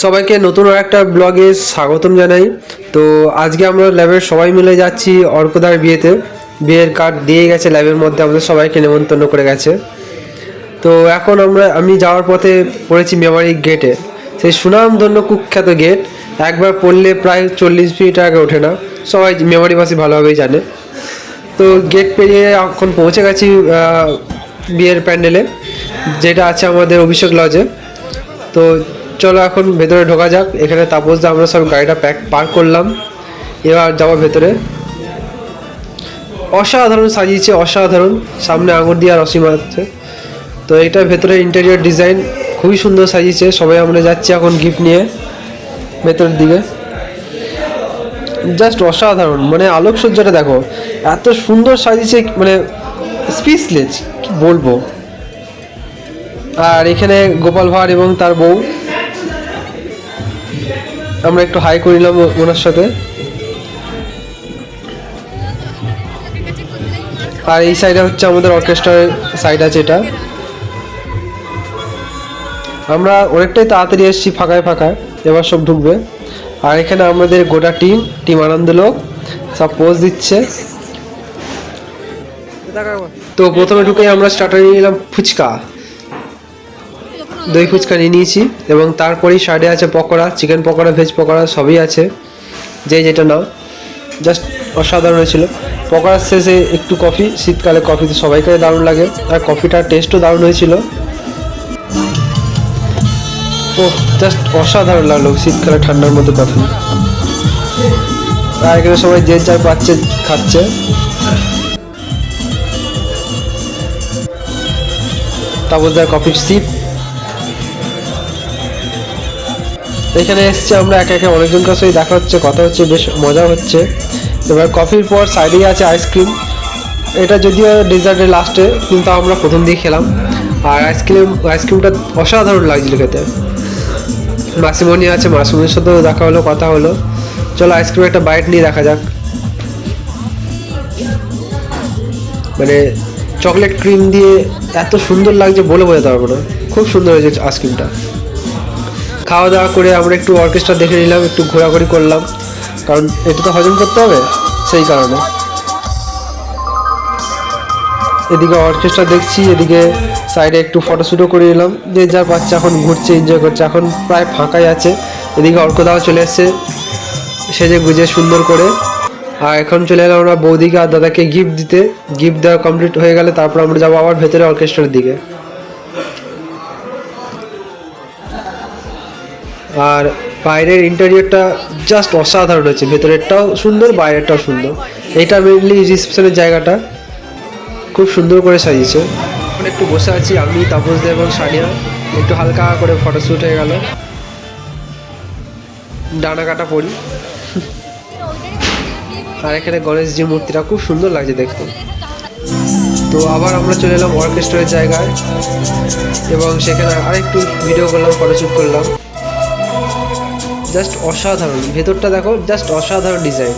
সবাইকে নতুন আর একটা ব্লগে স্বাগতম জানাই। তো আজকে আমরা ল্যাবের সবাই মিলে যাচ্ছি অর্কদার বিয়েতে। বিয়ের কার্ড দিয়ে গেছে ল্যাবের মধ্যে, আমাদের সবাইকে নেমন্তন্ন করে গেছে। তো এখন আমি যাওয়ার পথে পড়েছি মেমারি গেটে, সেই সুনামধন্য কুখ্যাত গেট। একবার পড়লে প্রায় 40 মিনিট আগে ওঠে না, সবাই মেমারিবাসী ভালোভাবেই জানে। তো গেট পেরিয়ে এখন পৌঁছে গেছি বিয়ের প্যান্ডেলে, যেটা আছে আমাদের অভিষেক লজে। তো চলো এখন ভেতরে ঢোকা যাক। এখানে তাপসদা আমরা সব গাড়িটা পার্ক করলাম, এবার যাবো ভেতরে। অসাধারণ সাজিয়েছে, অসাধারণ। সামনে আঙুর দিয়ে আর রশি মারছে। তো এটা ভেতরে ইন্টেরিয়র ডিজাইন খুবই সুন্দর সাজিয়েছে। সবাই আমরা যাচ্ছি এখন গিফট নিয়ে ভেতরের দিকে। জাস্ট অসাধারণ, মানে আলোকসজ্জাটা দেখো, এত সুন্দর সাজিয়েছে, মানে স্পিচলেস কি বলবো। আর এখানে গোপাল ভাঁড় এবং তার বউ, আমরা একটু হাই করিলাম ওনার সাথে। আর এই সাইডে হচ্ছে আমাদের অর্কেস্ট্রার সাইড আছে এটা। আমরা অনেকটাই তাড়াতাড়ি এসেছি, ফাঁকায় ফাঁকায়, এবার সব ঢুকবে। আর এখানে আমাদের গোটা টিম আনন্দ লোক সব পোজ দিচ্ছে। তো প্রথমে ঢুকেই আমরা স্টার্টার নিয়ে নিলাম ফুচকা, দই ফুচকা নিয়ে নিয়েছি। এবং তারপরেই সাইডে আছে পকোড়া, চিকেন পকোড়া, ভেজ পকোড়া সবই আছে, যেটা নাও। জাস্ট অসাধারণ হয়েছিল। পকোড়ার শেষে একটু কফি, শীতকালে কফি তো সবাইকে দারুণ লাগে, আর কফিটার টেস্টও দারুণ হয়েছিল। ও জাস্ট অসাধারণ লাগলো শীতকালে ঠান্ডার মধ্যে কফি। আর এখানে সবাই যে যার পাচ্ছে খাচ্ছে। তাপসদার কফির সিপ। এখানে এসছে আমরা একে একে অনেকজনকার সাথে দেখা হচ্ছে, কথা হচ্ছে, বেশ মজা হচ্ছে। এবার কফির পর সাইডেই আছে আইসক্রিম। এটা যদিও ডেজার্টের লাস্টে, কিন্তু আমরা প্রথম দিয়ে খেলাম। আর আইসক্রিমটা অসাধারণ লাগছিল খেতে। মাসিমণি আছে, মাসিমণির সাথেও দেখা হলো, কথা হলো। চলো আইসক্রিম একটা বাইট নিয়ে দেখা যাক। মানে চকলেট ক্রিম দিয়ে এত সুন্দর লাগছে বলে বোঝাতে পারবো না, খুব সুন্দর হয়েছে আইসক্রিমটা। খাওয়া দাওয়া করে আমরা একটু অর্কেস্ট্রা দেখে নিলাম, একটু ঘোরাঘুরি করলাম, কারণ এটা তো হজম করতে হবে, সেই কারণে। এদিকে অর্কেস্ট্রা দেখছি, এদিকে সাইডে একটু ফটোশ্যুটও করে নিলাম। যে যার বাচ্চা এখন ঘুরছে, এনজয় করছে, এখন প্রায় ফাঁকাই আছে। এদিকে অর্কদাও চলে এসছে সেজে গুজে সুন্দর করে। আর এখন চলে এলাম আমরা বৌদিকে আর দাদাকে গিফট দিতে। গিফট দেওয়া কমপ্লিট হয়ে গেলে তারপর আমরা যাবো আবার ভেতরে অর্কেস্ট্রার দিকে। আর বাইরের ইন্টেরিয়রটা জাস্ট অসাধারণ হয়েছে, ভেতরেরটাও সুন্দর, বাইরেরটাও সুন্দর। এটা মেনলি রিসেপশনের জায়গাটা খুব সুন্দর করে সাজিয়েছে। এখন একটু বসে আছি আমি, তাপসদা এবং সানিয়া, একটু হালকা করে ফটোশ্যুট হয়ে গেল। ডানা কাটা পড়ি। আর এখানে গণেশজির মূর্তিটা খুব সুন্দর লাগছে দেখতে। তো আবার আমরা চলে এলাম অর্কেস্ট্রার জায়গায়, এবং সেখানে আরেকটু ভিডিও করলাম, ফটোশ্যুট করলাম। জাস্ট অসাধারণ, ভেতরটা দেখো, জাস্ট অসাধারণ ডিজাইন।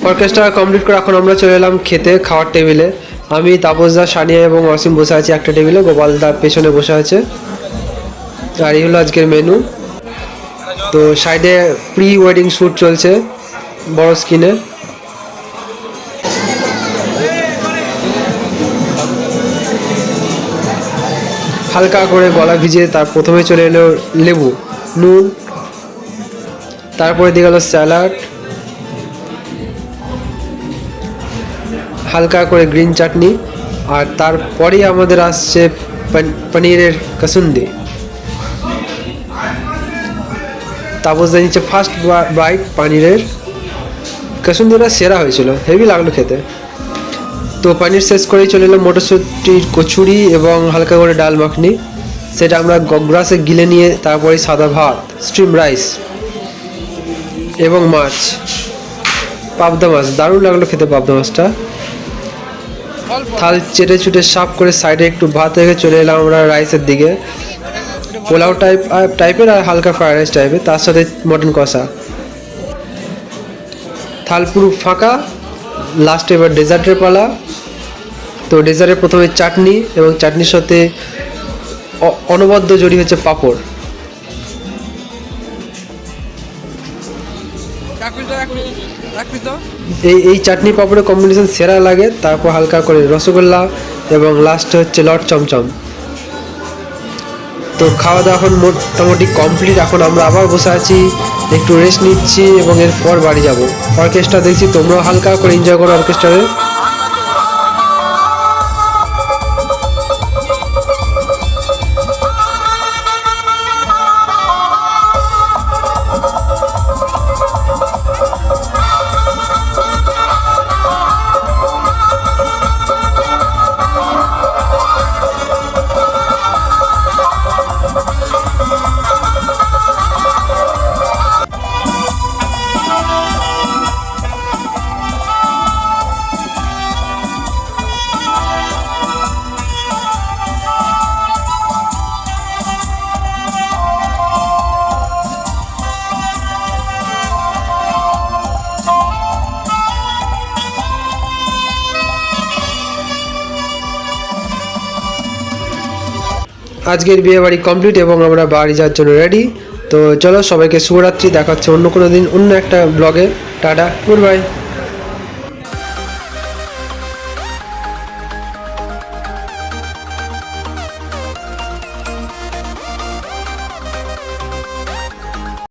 অর্কেস্ট্রা কমপ্লিট করে এখন আমরা চলে এলাম খেতে, খাওয়ার টেবিলে। আমি, তাপসদা, সানিয়া এবং অসীম বসে আছি একটা টেবিলে, গোপালদা পেছনে বসে আছে। আর এই হলো আজকের মেনু। তো সাইডে প্রি ওয়েডিং শ্যুট চলছে বড় স্ক্রিনে। হালকা করে গলা ভিজিয়ে তার প্রথমে চলে এলো লেবু, নুন, তারপরে দিয়ে গেল স্যালাড, হালকা করে গ্রিন চাটনি, আর তারপরেই আমাদের আসছে পনিরের কাসুন্দি। তাপসদা নিচে ফার্স্ট বাইট পনিরের কাসুন্দিটা সেরা হয়েছিল, হেভি লাগলো খেতে। তো পনির শেষ করেই চলে এলো মটরশুঁটির কচুরি এবং হালকা করে ডাল মাখনি, সেটা আমরা গ্রাসে গিলে নিয়ে তারপরে সাদা ভাত, স্ট্রিম রাইস এবং মাছ, পাবদা মাছ। দারুণ লাগলো খেতে পাবদা মাছটা। থাল চেটে চুটে সাফ করে সাইডে একটু ভাত রেখে চলে এলাম আমরা রাইসের দিকে। পোলাও টাইপের আর হালকা ফ্রাইড রাইস টাইপের, তার সাথে মটন কষা। থাল পুরো ফাঁকা, লাস্টে এবার ডেজার্টের পালা। তো ডেজার্টের প্রথমে চাটনি এবং চাটনির সাথে অনবদ্য জড়ি হচ্ছে পাঁপড়। এই চাটনি পাঁপড়ের কম্বিনেশন সেরা লাগে। তারপর হালকা করে রসগোল্লা এবং লাস্টে হচ্ছে লট চমচম। তো খাওয়া দাওয়া এখন মোটামুটি কমপ্লিট। এখন আমরা আবার বসে আছি, একটু রেস্ট নিচ্ছি এবং এরপর বাড়ি যাব। অর্কেস্ট্রা দেখছি, তোমরাও হালকা করে এনজয় করো অর্কেস্ট্রারে। আজকের বিয়ে বাড়ি কমপ্লিট এবং আমরা বাড়ি যাওয়ার জন্য রেডি। তো চলো, সবাইকে শুভরাত্রি, দেখা হচ্ছে অন্য কোনো দিন অন্য একটা ব্লগে। Tata, good bye.